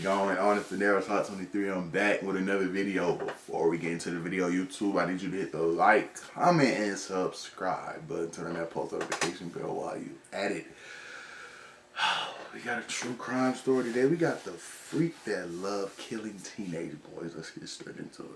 going on? It's the Narrow Talk 23. I'm back with another video. Before we get into the video, YouTube, I need you to hit the like, comment, and subscribe button. Turn on that post notification bell while you at it. We got a true crime story today. We got the freak that loved killing teenage boys. Let's get straight into it.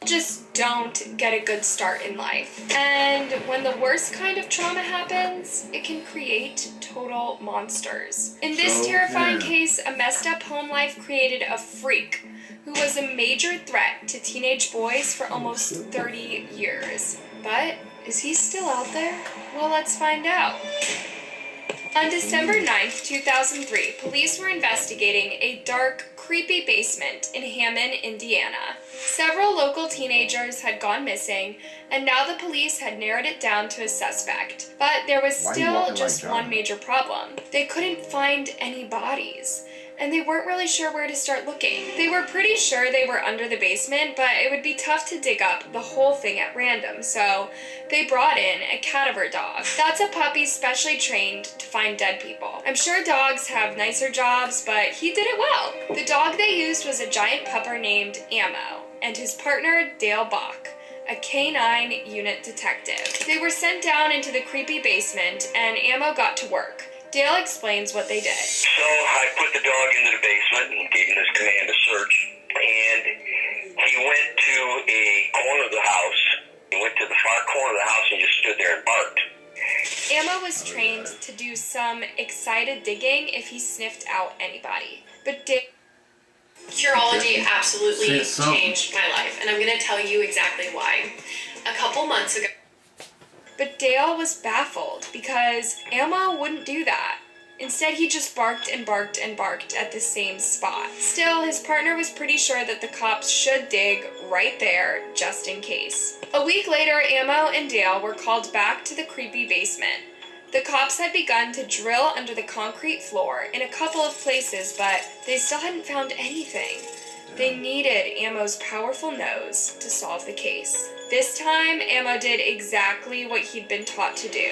Just don't get a good start in life. And when the worst kind of trauma happens, it can create total monsters. In this terrifying case, a messed up home life created a freak who was a major threat to teenage boys for almost 30 years. But is he still out there? Well, let's find out. On December 9th, 2003, police were investigating a dark, creepy basement in Hammond, Indiana. Several local teenagers had gone missing, and now the police had narrowed it down to a suspect. But there was still just one major problem. They couldn't find any bodies, and they weren't really sure where to start looking. They were pretty sure they were under the basement, but it would be tough to dig up the whole thing at random, so they brought in a cadaver dog. That's a puppy specially trained to find dead people. I'm sure dogs have nicer jobs, but he did it well. The dog they used was a giant pupper named Ammo, and his partner Dale Bach, a K-9 unit detective. They were sent down into the creepy basement, and Ammo got to work. Dale explains what they did. So I put the dog into the basement and gave him this command to search, and he went to a corner of the house. He went to the far corner of the house and just stood there and barked. Ammo was trained to do some excited digging if he sniffed out anybody. But Curology absolutely changed my life, and I'm going to tell you exactly why. A couple months ago. But Dale was baffled because Ammo wouldn't do that. Instead, he just barked and barked and barked at the same spot. Still, his partner was pretty sure that the cops should dig right there, just in case. A week later, Ammo and Dale were called back to the creepy basement. The cops had begun to drill under the concrete floor in a couple of places, but they still hadn't found anything. They needed Ammo's powerful nose to solve the case. This time, Ammo did exactly what he'd been taught to do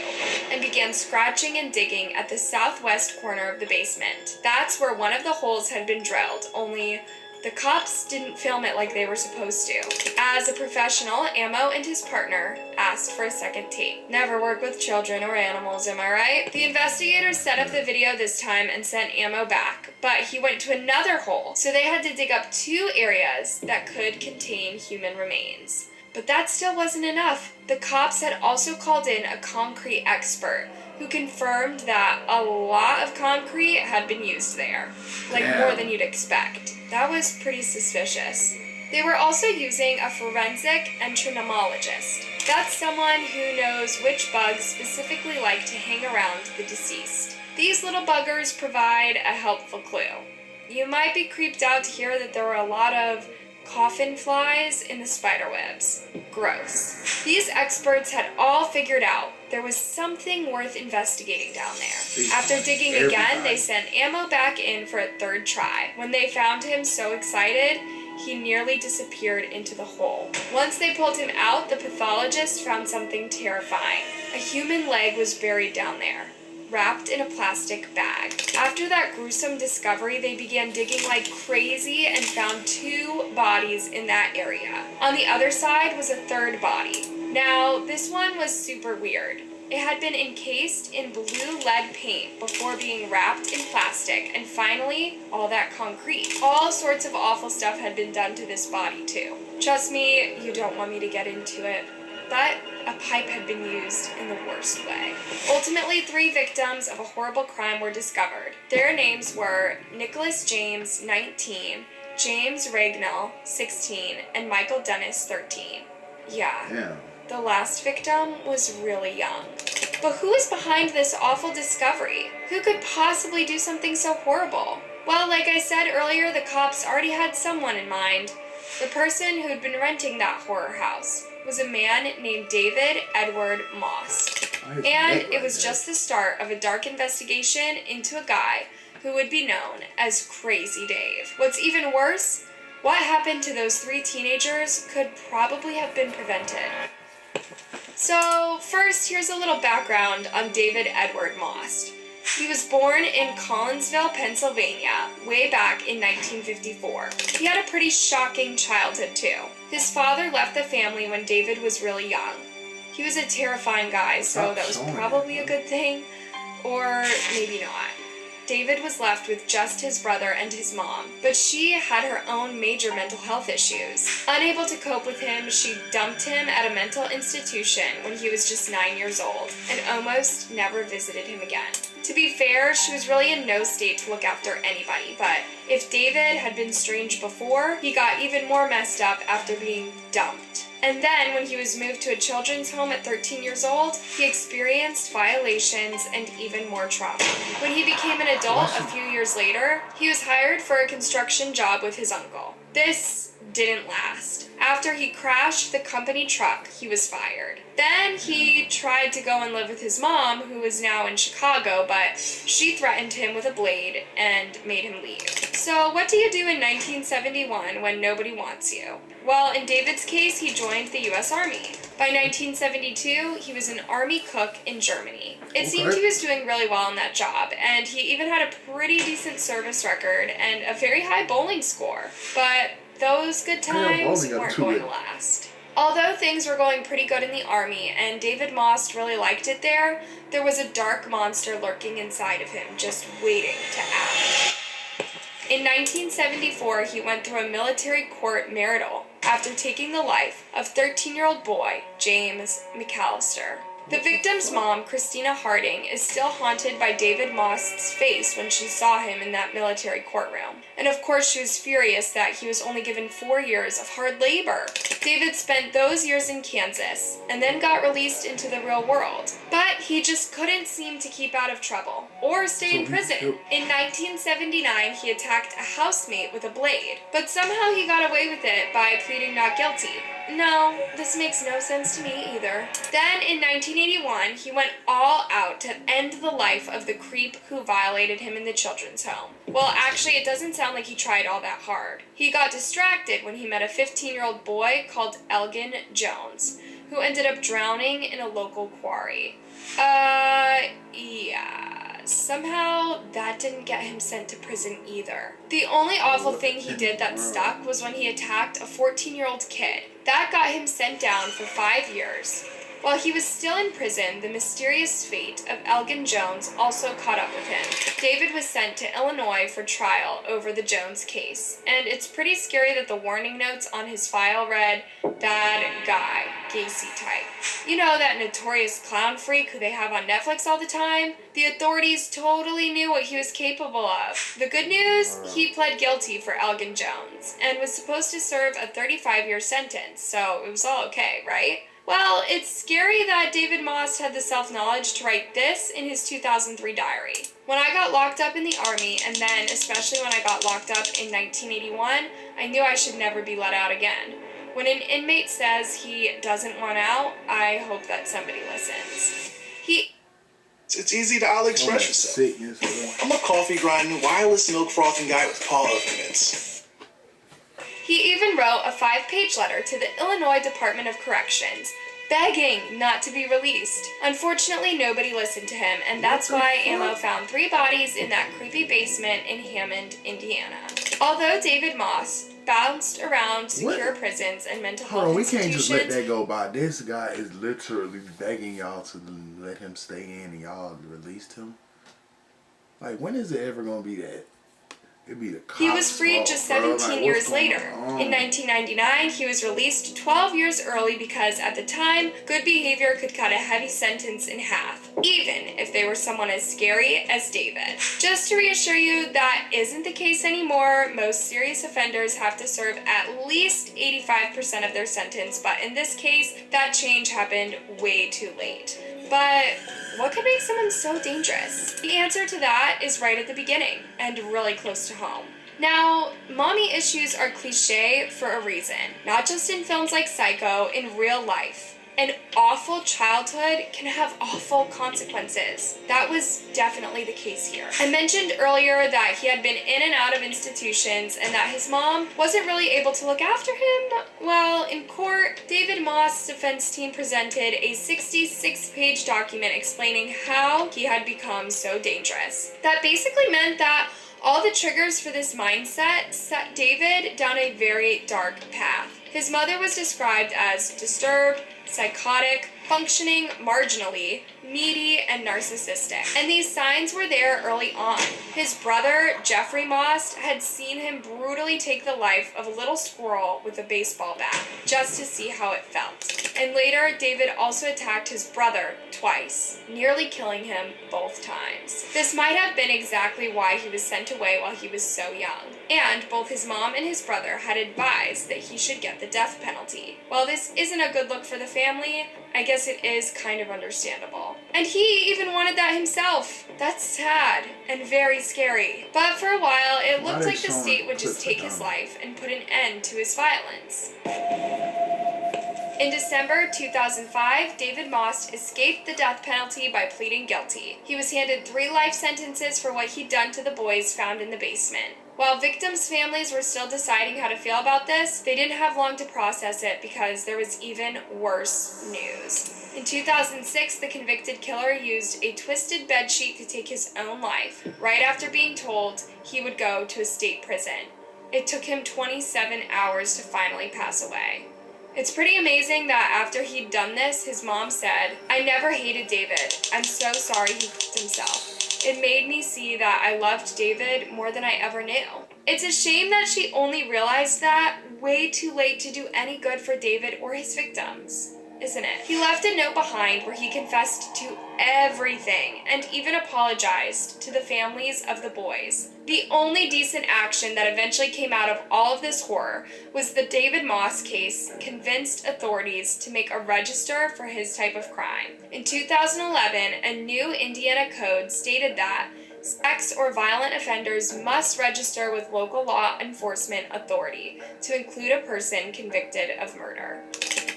and began scratching and digging at the southwest corner of the basement. That's where one of the holes had been drilled, only the cops didn't film it like they were supposed to. As a professional, Ammo and his partner asked for a second tape. Never work with children or animals, am I right? The investigators set up the video this time and sent Ammo back, but he went to another hole, so they had to dig up 2 areas that could contain human remains. But that still wasn't enough. The cops had also called in a concrete expert who confirmed that a lot of concrete had been used there, like more than you'd expect. That was pretty suspicious. They were also using a forensic entomologist. That's someone who knows which bugs specifically like to hang around the deceased. These little buggers provide a helpful clue. You might be creeped out to hear that there were a lot of coffin flies in the spider webs. Gross. These experts had all figured out there was something worth investigating down there. After digging again, they sent Ammo back in for a 3rd try. When they found him so excited, he nearly disappeared into the hole. Once they pulled him out, the pathologist found something terrifying. A human leg was buried down there, wrapped in a plastic bag. After that gruesome discovery, they began digging like crazy and found 2 bodies in that area. On the other side was a 3rd body. Now, this one was super weird. It had been encased in blue lead paint before being wrapped in plastic, and finally, all that concrete. All sorts of awful stuff had been done to this body too. Trust me, you don't want me to get into it, but a pipe had been used in the worst way. Ultimately, 3 victims of a horrible crime were discovered. Their names were Nicholas James, 19, James Ragnall, 16, and Michael Dennis, 13. Yeah. The last victim was really young. But who is behind this awful discovery? Who could possibly do something so horrible? Well, like I said earlier, the cops already had someone in mind. The person who'd been renting that horror house was a man named David Edward Moss. And it was just the start of a dark investigation into a guy who would be known as Crazy Dave. What's even worse, what happened to those 3 teenagers could probably have been prevented. So first, here's a little background on David Edward Moss. He was born in Collinsville, Pennsylvania, way back in 1954. He had a pretty shocking childhood too. His father left the family when David was really young. He was a terrifying guy, so that was probably a good thing, or maybe not. David was left with just his brother and his mom, but she had her own major mental health issues. Unable to cope with him, she dumped him at a mental institution when he was just 9 years old and almost never visited him again. To be fair, she was really in no state to look after anybody, but if David had been strange before, he got even more messed up after being dumped. And then, when he was moved to a children's home at 13 years old, he experienced violations and even more trauma. When he became an adult a few years later, he was hired for a construction job with his uncle. This didn't last. After he crashed the company truck, he was fired. Then he tried to go and live with his mom, who was now in Chicago, but she threatened him with a blade and made him leave. So what do you do in 1971 when nobody wants you? Well, in David's case, he joined the U.S. Army. By 1972, he was an army cook in Germany. It seemed he was doing really well in that job, and he even had a pretty decent service record and a very high bowling score. But those good times weren't going to last. Although things were going pretty good in the army and David Moss really liked it there was a dark monster lurking inside of him, just waiting to act. In 1974, he went through a military court marital after taking the life of 13-year-old boy James McAllister. The victim's mom, Christina Harding, is still haunted by David Moss's face when she saw him in that military courtroom. And of course, she was furious that he was only given 4 years of hard labor. David spent those years in Kansas and then got released into the real world. But he just couldn't seem to keep out of trouble or stay in prison. In 1979, he attacked a housemate with a blade, but somehow he got away with it by pleading not guilty. No, this makes no sense to me either. Then in 1981, he went all out to end the life of the creep who violated him in the children's home. Well, actually, it doesn't sound like he tried all that hard. He got distracted when he met a 15-year-old boy called Elgin Jones, who ended up drowning in a local quarry. Yeah. Somehow, that didn't get him sent to prison either. The only awful thing he did that stuck was when he attacked a 14-year-old kid. That got him sent down for 5 years. While he was still in prison, the mysterious fate of Elgin Jones also caught up with him. David was sent to Illinois for trial over the Jones case, and it's pretty scary that the warning notes on his file read, "Bad guy, Gacy type." You know, that notorious clown freak who they have on Netflix all the time? The authorities totally knew what he was capable of. The good news? He pled guilty for Elgin Jones, and was supposed to serve a 35-year sentence, so it was all okay, right? Well, it's scary that David Moss had the self-knowledge to write this in his 2003 diary. When I got locked up in the Army, and then especially when I got locked up in 1981, I knew I should never be let out again. When an inmate says he doesn't want out, I hope that somebody listens. It's easy to out-express yourself. I'm a coffee grinding, wireless milk frothing guy with paw movements. He even wrote a 5-page letter to the Illinois Department of Corrections, begging not to be released. Unfortunately, nobody listened to him, and that's why Ammo found 3 bodies in that creepy basement in Hammond, Indiana. Although David Moss bounced around secure prisons and mental health institutions... we can't just let that go by. This guy is literally begging y'all to let him stay in and y'all released him. Like, when is it ever going to be that? It'd be the cops' He was freed just 17 years later. On? In 1999, he was released 12 years early because at the time, good behavior could cut a heavy sentence in half, even if they were someone as scary as David. Just to reassure you, that isn't the case anymore. Most serious offenders have to serve at least 85% of their sentence, but in this case, that change happened way too late. But what could make someone so dangerous? The answer to that is right at the beginning, and really close to home. Now, mommy issues are cliche for a reason, not just in films like Psycho, in real life. An awful childhood can have awful consequences. That was definitely the case here. I mentioned earlier that he had been in and out of institutions and that his mom wasn't really able to look after him. Well, in court, David Moss' defense team presented a 66-page document explaining how he had become so dangerous. That basically meant that all the triggers for this mindset set David down a very dark path. His mother was described as disturbed, psychotic, functioning marginally, needy, and narcissistic. And these signs were there early on. His brother, Jeffrey Moss, had seen him brutally take the life of a little squirrel with a baseball bat, just to see how it felt. And later, David also attacked his brother twice, nearly killing him both times. This might have been exactly why he was sent away while he was so young. And both his mom and his brother had advised that he should get the death penalty. While this isn't a good look for the family, I guess it is kind of understandable. And he even wanted that himself. That's sad and very scary. But for a while, it looked like the state would just take his life and put an end to his violence. In December 2005, David Moss escaped the death penalty by pleading guilty. He was handed 3 life sentences for what he'd done to the boys found in the basement. While victims' families were still deciding how to feel about this, they didn't have long to process it because there was even worse news. In 2006, the convicted killer used a twisted bedsheet to take his own life, right after being told he would go to a state prison. It took him 27 hours to finally pass away. It's pretty amazing that after he'd done this, his mom said, "I never hated David. I'm so sorry he killed himself. It made me see that I loved David more than I ever knew." It's a shame that she only realized that way too late to do any good for David or his victims, isn't it? He left a note behind where he confessed to everything and even apologized to the families of the boys. The only decent action that eventually came out of all of this horror was the David Moss case convinced authorities to make a register for his type of crime. In 2011, a new Indiana code stated that sex or violent offenders must register with local law enforcement authority to include a person convicted of murder.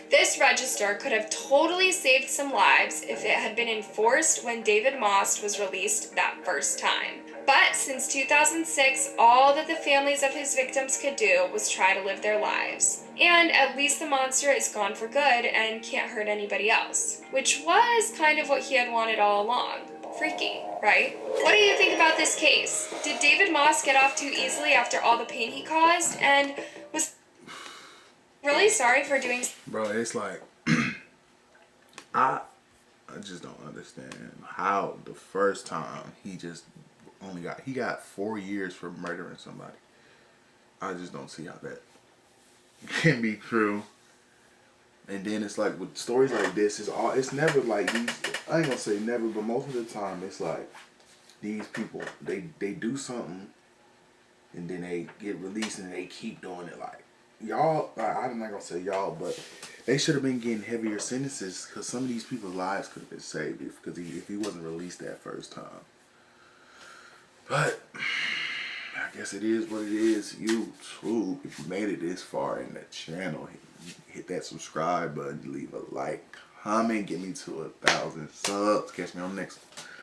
This register could have totally saved some lives if it had been enforced when David Moss was released that first time. But since 2006, all that the families of his victims could do was try to live their lives. And at least the monster is gone for good and can't hurt anybody else, which was kind of what he had wanted all along. Freaky, right? What do you think about this case? Did David Moss get off too easily after all the pain he caused? And was really sorry for doing... Bro, it's like... I just don't understand how the first time he got 4 years for murdering somebody. I just don't see how that can be true. And then it's like with stories like this, it's never like these. I ain't gonna say never, but most of the time it's like these people they do something and then they get released and they keep doing it. Like y'all, I'm not gonna say y'all, but they should have been getting heavier sentences because some of these people's lives could have been saved if he wasn't released that first time. But I guess it is what it is. YouTube, if you made it this far in the channel, hit that subscribe button, leave a like, comment, get me to 1,000 subs. Catch me on the next one.